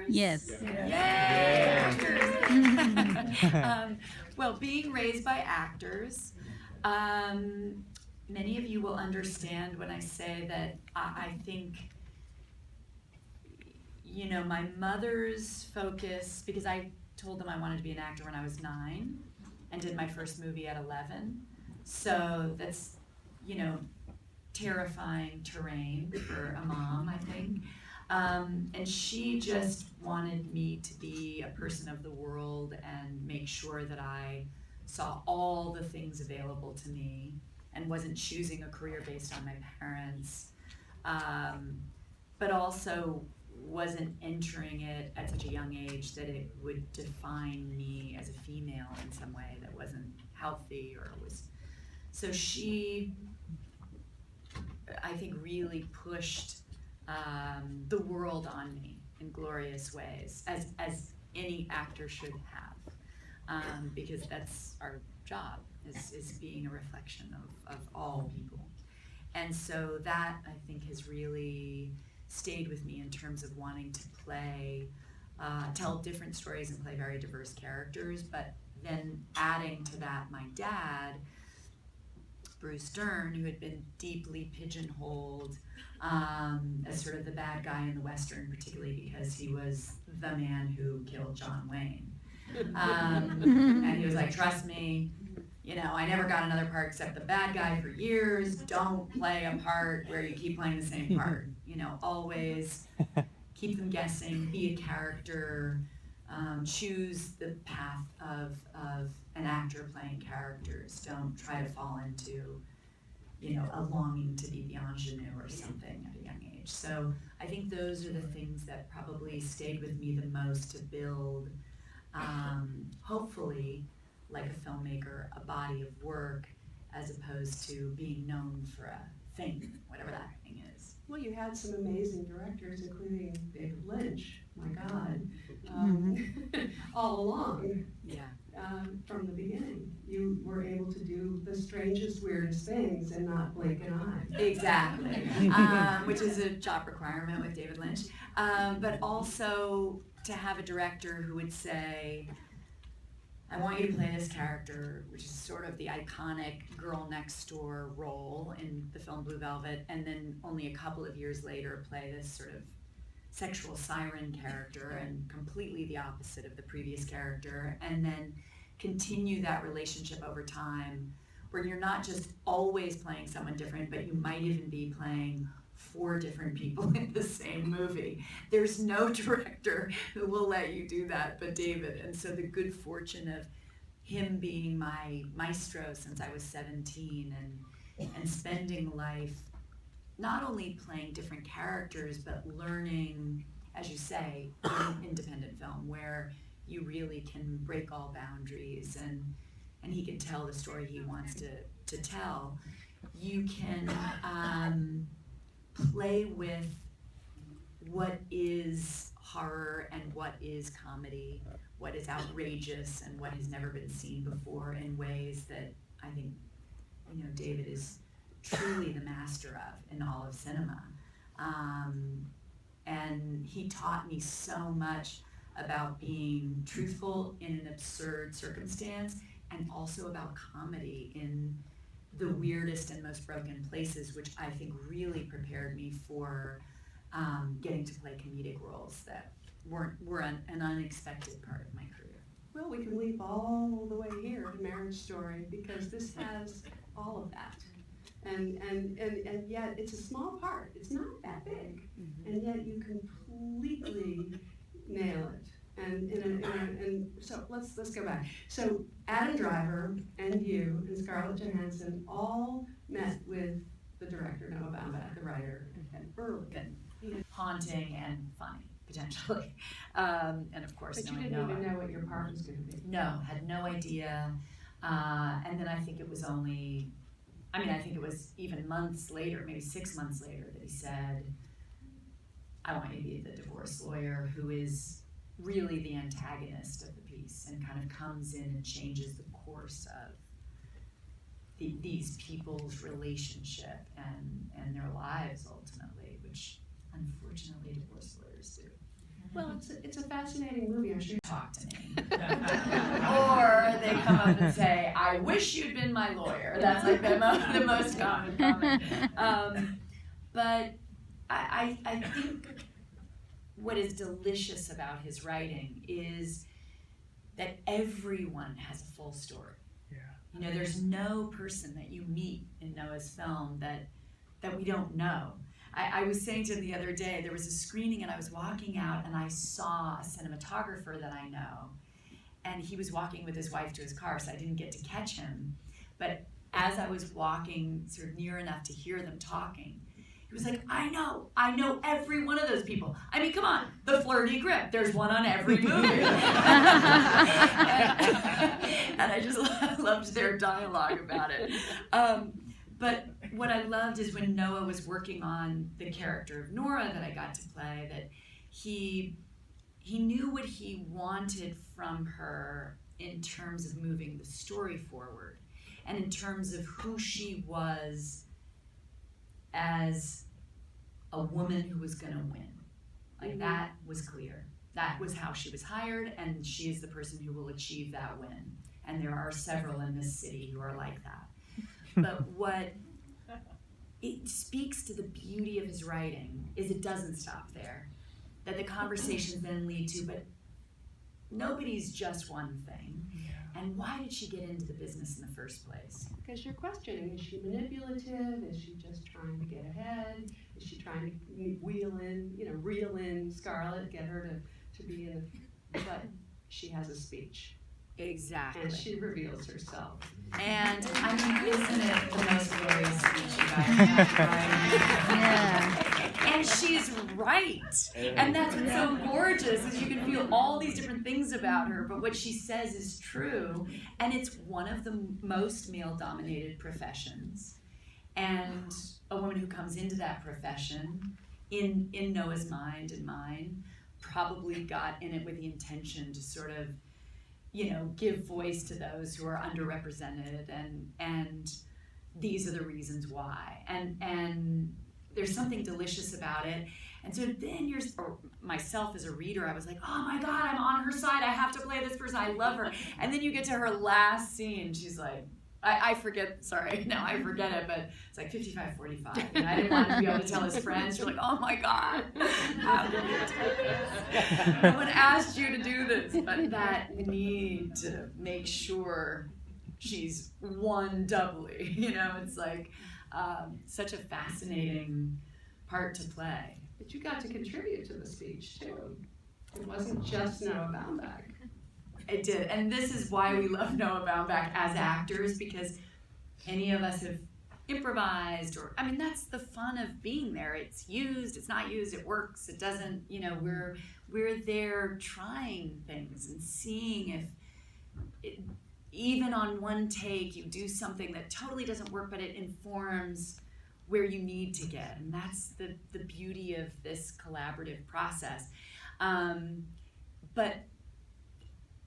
Yes. Yay! Well, being raised by actors, many of you will understand when I say that I think, you know, my mother's focus, because I told them I wanted to be an actor when I was 9 and did my first movie at 11. So that's, you know, terrifying terrain for a mom, I think. And she just wanted me to be a person of the world and make sure that I saw all the things available to me and wasn't choosing a career based on my parents, but also wasn't entering it at such a young age that it would define me as a female in some way that wasn't healthy or was. So she, I think, really pushed the world on me in glorious ways, as any actor should have, because that's our job, is being a reflection of all people. And so that, I think, has really stayed with me in terms of wanting to play, tell different stories and play very diverse characters, but then adding to that my dad, Bruce Dern, who had been deeply pigeonholed as sort of the bad guy in the Western, particularly because he was the man who killed John Wayne. And he was like, trust me, you know, I never got another part except the bad guy for years. Don't play a part where you keep playing the same part. You know, always keep them guessing, be a character, choose the path of an actor playing characters. Don't try to fall into, you know, a longing to be the ingenue or something at a young age. So I think those are the things that probably stayed with me the most to build, hopefully, like a filmmaker, a body of work, as opposed to being known for a thing, whatever that thing is. Well, you had some amazing directors, including David Lynch, my God, all along. Yeah. From the beginning. You were able to do the strangest, weirdest things and not blink an eye. Exactly, which is a job requirement with David Lynch. But also to have a director who would say, I want you to play this character, which is sort of the iconic girl next door role in the film Blue Velvet, and then only a couple of years later play this sort of sexual siren character and completely the opposite of the previous character, and then continue that relationship over time where you're not just always playing someone different, but you might even be playing 4 different people in the same movie. There's no director who will let you do that but David. And so the good fortune of him being my maestro since I was 17 and spending life not only playing different characters, but learning, as you say, in independent film, where you really can break all boundaries and he can tell the story he wants to tell. You can play with what is horror and what is comedy, what is outrageous and what has never been seen before in ways that I think, you know, David is truly the master of in all of cinema. And he taught me so much about being truthful in an absurd circumstance and also about comedy in the weirdest and most broken places, which I think really prepared me for getting to play comedic roles that were an unexpected part of my career. Well, we can leap all the way here to Marriage Story because this has all of that. And yet it's a small part. It's not that big, and yet you completely nail it. And so let's go back. So Adam Driver and you and Scarlett Johansson all met with the director Noah Baumbach, the writer, and early. Haunting and funny, potentially. And of course, but you didn't even know what your part was going to be. No, had no idea. And then I think it was only, I think it was even months later, maybe 6 months later, that he said, I want you to be the divorce lawyer who is really the antagonist of the piece and kind of comes in and changes the course of these people's relationship and their lives ultimately, which unfortunately divorce lawyers do. Well, it's a fascinating movie. I'm sure. Talk to me. Or they come up and say, I wish you'd been my lawyer. That's like the most common comment. But I think what is delicious about his writing is that everyone has a full story. Yeah. You know, there's no person that you meet in Noah's film that we don't know. I was saying to him the other day, there was a screening and I was walking out and I saw a cinematographer that I know, and he was walking with his wife to his car, so I didn't get to catch him. But as I was walking sort of near enough to hear them talking, he was like, I know every one of those people. I mean, come on, the flirty grip, there's one on every movie. And I just loved their dialogue about it. But what I loved is when Noah was working on the character of Nora that I got to play, that he knew what he wanted from her in terms of moving the story forward and in terms of who she was as a woman who was going to win. Like, that was clear. That was how she was hired, and she is the person who will achieve that win. And there are several in this city who are like that. But what it speaks to the beauty of his writing is it doesn't stop there. That the conversations then lead to, but nobody's just one thing. And why did she get into the business in the first place? Because you're questioning, is she manipulative? Is she just trying to get ahead? Is she trying to reel in Scarlett, get her to be in but she has a speech. Exactly. And she reveals herself. And I mean, isn't it the most glorious speech you guys have, right? Yeah. And she's right. And that's what's so gorgeous, is you can feel all these different things about her, but what she says is true. And it's one of the most male-dominated professions. And a woman who comes into that profession, in Noah's mind and mine, probably got in it with the intention to sort of, you know, give voice to those who are underrepresented, and these are the reasons why. And there's something delicious about it. And so then myself as a reader, I was like, oh my God, I'm on her side. I have to play this person. I love her. And then you get to her last scene. She's like, I forget it, but it's like 55-45. And I didn't want him to be able to tell his friends. You're like, oh my God, how did you do this? No one asked you to do this. But that need to make sure she's won doubly, you know, it's like such a fascinating part to play. But you got to contribute to the speech too. It wasn't just Noah Baumbach. It did, and this is why we love Noah Baumbach as actors, because any of us have improvised, or, I mean, that's the fun of being there. It's used, it's not used, it works, it doesn't, you know, we're there trying things and seeing if, even on one take, you do something that totally doesn't work, but it informs where you need to get, and that's the beauty of this collaborative process. But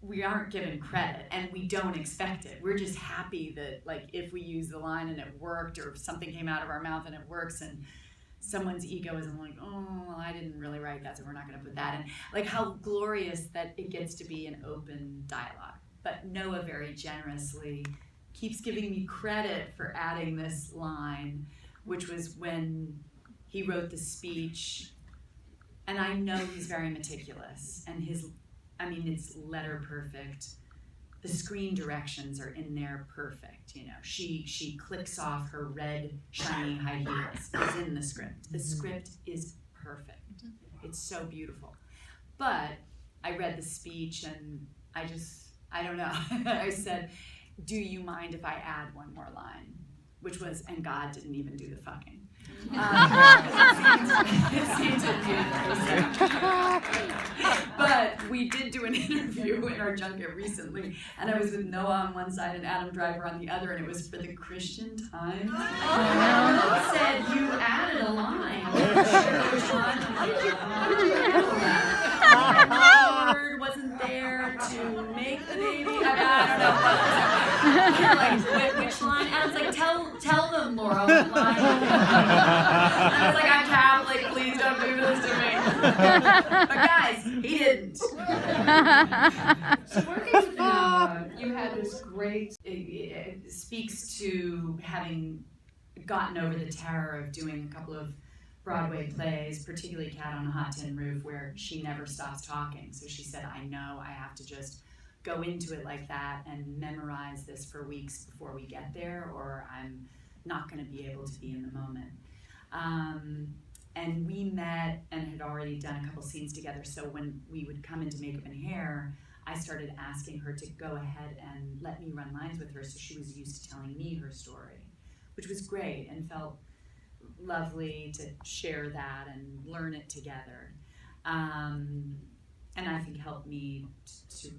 we aren't given credit, and we don't expect it. We're just happy that, like, if we use the line and it worked, or if something came out of our mouth and it works, and someone's ego isn't like, oh, well, I didn't really write that, so we're not going to put that in. Like, how glorious that it gets to be an open dialogue. But Noah very generously keeps giving me credit for adding this line, which was when he wrote the speech. And I know he's very meticulous, and it's letter perfect. The screen directions are in there perfect, you know. She clicks off her red, shiny high heels. It's in the script. The script is perfect. It's so beautiful. But I read the speech, and I don't know. I said, do you mind if I add one more line? Which was, and God didn't even do the fucking. It seemed to be But we did do an interview in our junket recently, and I was with Noah on one side and Adam Driver on the other, and it was for the Christian Times. Noah said, you added a line. How did you handle that? The word wasn't there to make the baby. I don't know. Like, which line? Adam's like, tell them, Laura, what line. I was like, I'm Catholic, please don't do this to me. But guys, he He didn't. So working with him, you had this great. It speaks to having gotten over the terror of doing a couple of Broadway plays, particularly Cat on a Hot Tin Roof, where she never stops talking. So she said, I know I have to just go into it like that and memorize this for weeks before we get there, or I'm not going to be able to be in the moment. And we met and had already done a couple scenes together, so when we would come into makeup and hair, I started asking her to go ahead and let me run lines with her, so she was used to telling me her story, which was great and felt lovely to share that and learn it together. And I think helped me to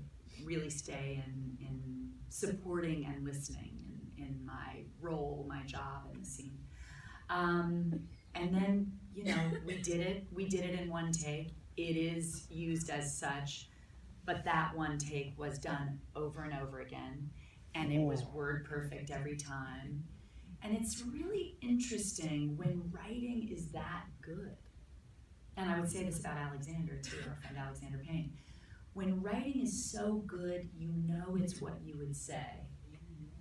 really stay in supporting and listening in my role, my job in the scene. And then, you know, we did it in one take. It is used as such, but that one take was done over and over again, and it was word perfect every time. And it's really interesting when writing is that good. And I would say this about Alexander too, our friend Alexander Payne. When writing is so good, you know it's what you would say.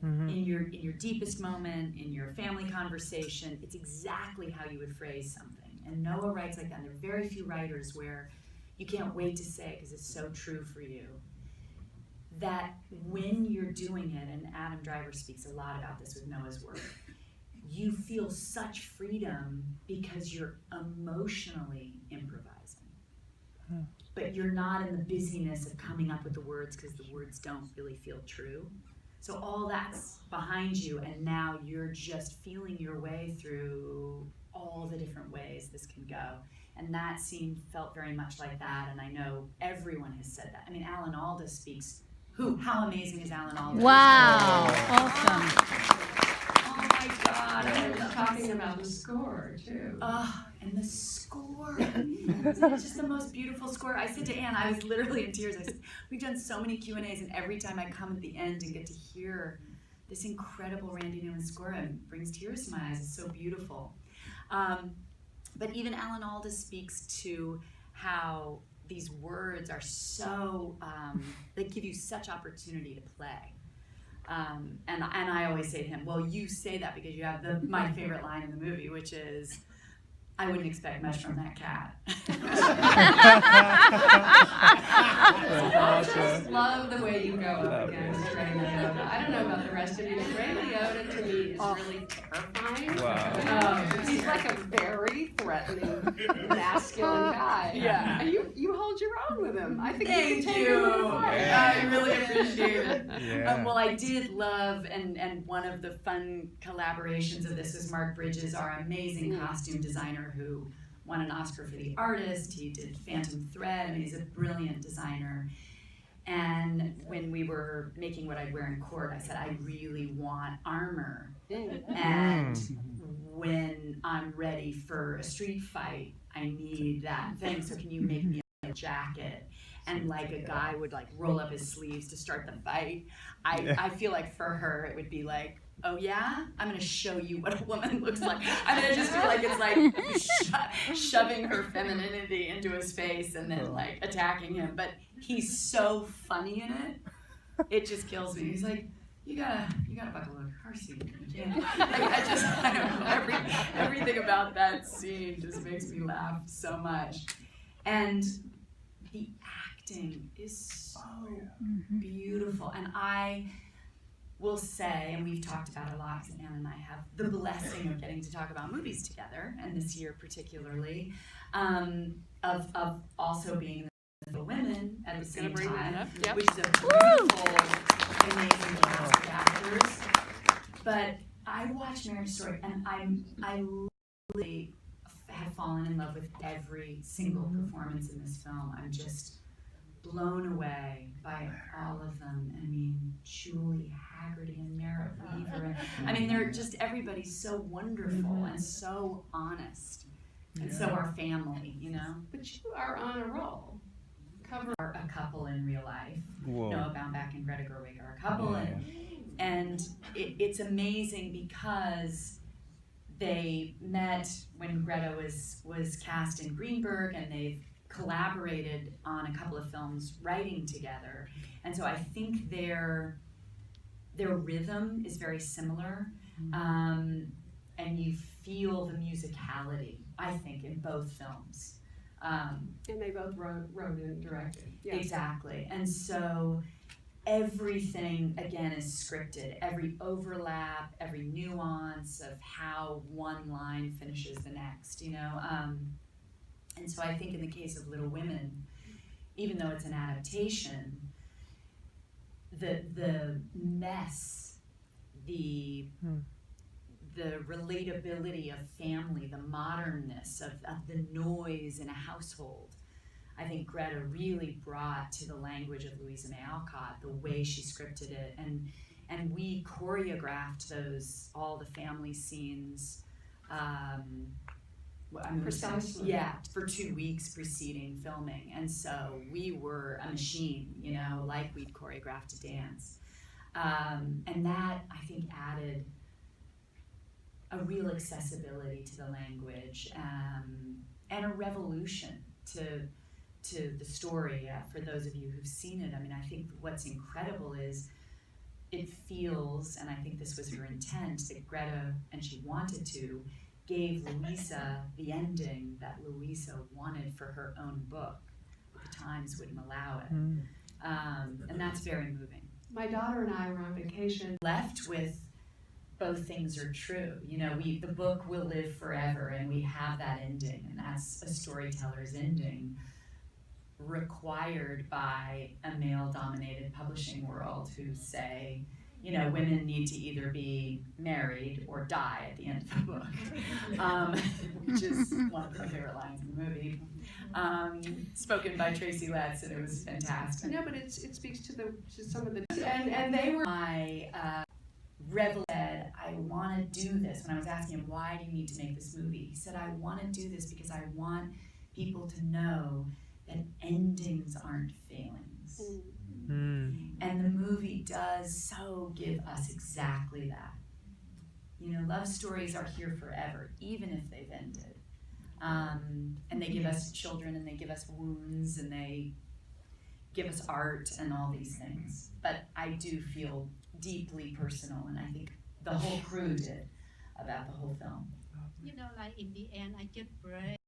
Mm-hmm. In your deepest moment, in your family conversation, it's exactly how you would phrase something. And Noah writes like that. And there are very few writers where you can't wait to say it because it's so true for you. That when you're doing it, and Adam Driver speaks a lot about this with Noah's work, you feel such freedom because you're emotionally improvising. But you're not in the busyness of coming up with the words because the words don't really feel true. So all that's behind you, and now you're just feeling your way through all the different ways this can go. And that scene felt very much like that, and I know everyone has said that. I mean, Alan Alda speaks. How amazing is Alan Alda? Wow, awesome. Oh my God. I was talking about the score, too. And the score. It's just the most beautiful score. I said to Anne, I was literally in tears. I said, we've done so many Q&As, and every time I come at the end and get to hear this incredible Randy Newman score, it brings tears to my eyes. It's so beautiful. But even Alan Alda speaks to how these words are so, they give you such opportunity to play. And I always say to him, well, you say that because you have my favorite line in the movie, which is, I wouldn't expect much from that cat. I just love the way you go up against Ray Liotta. I don't know about the rest of you, but Ray Liotta to me is really terrifying. Wow. He's like a very threatening, masculine guy. Yeah. And you hold your own with him. I think Thank you can take you. him apart. I really appreciate it. Yeah. Well, I did love, and one of the fun collaborations of this was Mark Bridges, our amazing costume designer who won an Oscar for The Artist. He did Phantom Thread. I mean, he's a brilliant designer. And when we were making what I'd wear in court, I said, I really want armor. And when I'm ready for a street fight, I need that thing. So can you make me a jacket? And like a guy would like roll up his sleeves to start the fight. I feel like for her, it would be like, oh yeah, I'm gonna show you what a woman looks like. I mean, I just feel like it's like shoving her femininity into his face and then like attacking him. But he's so funny in it, it just kills me. He's like, you gotta buckle a car seat. You can't. Like, I don't know. Everything about that scene just makes me laugh so much. And the acting is so beautiful. And I will say, and we've talked about it a lot, because Anne and I have the blessing of getting to talk about movies together, and this year particularly, of also being the women at the same time, which is a beautiful, amazing cast of actors. But I watched Marriage Story, and I literally have fallen in love with every single performance in this film. I'm just blown away by all of them. I mean, Julie Haggerty and Merritt Weaver. I mean, they're just, everybody's so wonderful and so honest. And so our family, you know. But you are on a roll. Cover a couple in real life. Whoa. Noah Baumbach and Greta Gerwig are a couple, and it's amazing because they met when Greta was cast in Greenberg, and they've collaborated on a couple of films writing together. And so I think their rhythm is very similar. And you feel the musicality, I think, in both films. And they both wrote and directed. Yeah. Exactly. And so everything, again, is scripted. Every overlap, every nuance of how one line finishes the next, you know? And so I think in the case of Little Women, even though it's an adaptation, the mess, the relatability of family, the modernness of the noise in a household, I think Greta really brought to the language of Louisa May Alcott, the way she scripted it, and we choreographed all the family scenes. Precisely. Yeah, for 2 weeks preceding filming, and so we were a machine, you know, like we'd choreographed a dance, and that I think added a real accessibility to the language, and a revolution to the story. For those of you who've seen it, I mean, I think what's incredible is it feels, and I think this was her intent, that Greta, and she wanted to, gave Louisa the ending that Louisa wanted for her own book, but the times wouldn't allow it. And that's very moving. My daughter and I were on vacation. Left with both things are true. You know, the book will live forever, and we have that ending, and that's a storyteller's ending, required by a male-dominated publishing world who say, you know, women need to either be married or die at the end of the book, which is one of my favorite lines in the movie, spoken by Tracy Letts, and it was fantastic. No, but it speaks to some of the and they were. My rebel said, I want to do this. When I was asking him, why do you need to make this movie? He said, I want to do this because I want people to know that endings aren't failings. And the movie does so give us exactly that. You know, love stories are here forever, even if they've ended. And they give us children, and they give us wounds, and they give us art and all these things. But I do feel deeply personal, and I think the whole crew did, about the whole film. You know, like in the end, I just pray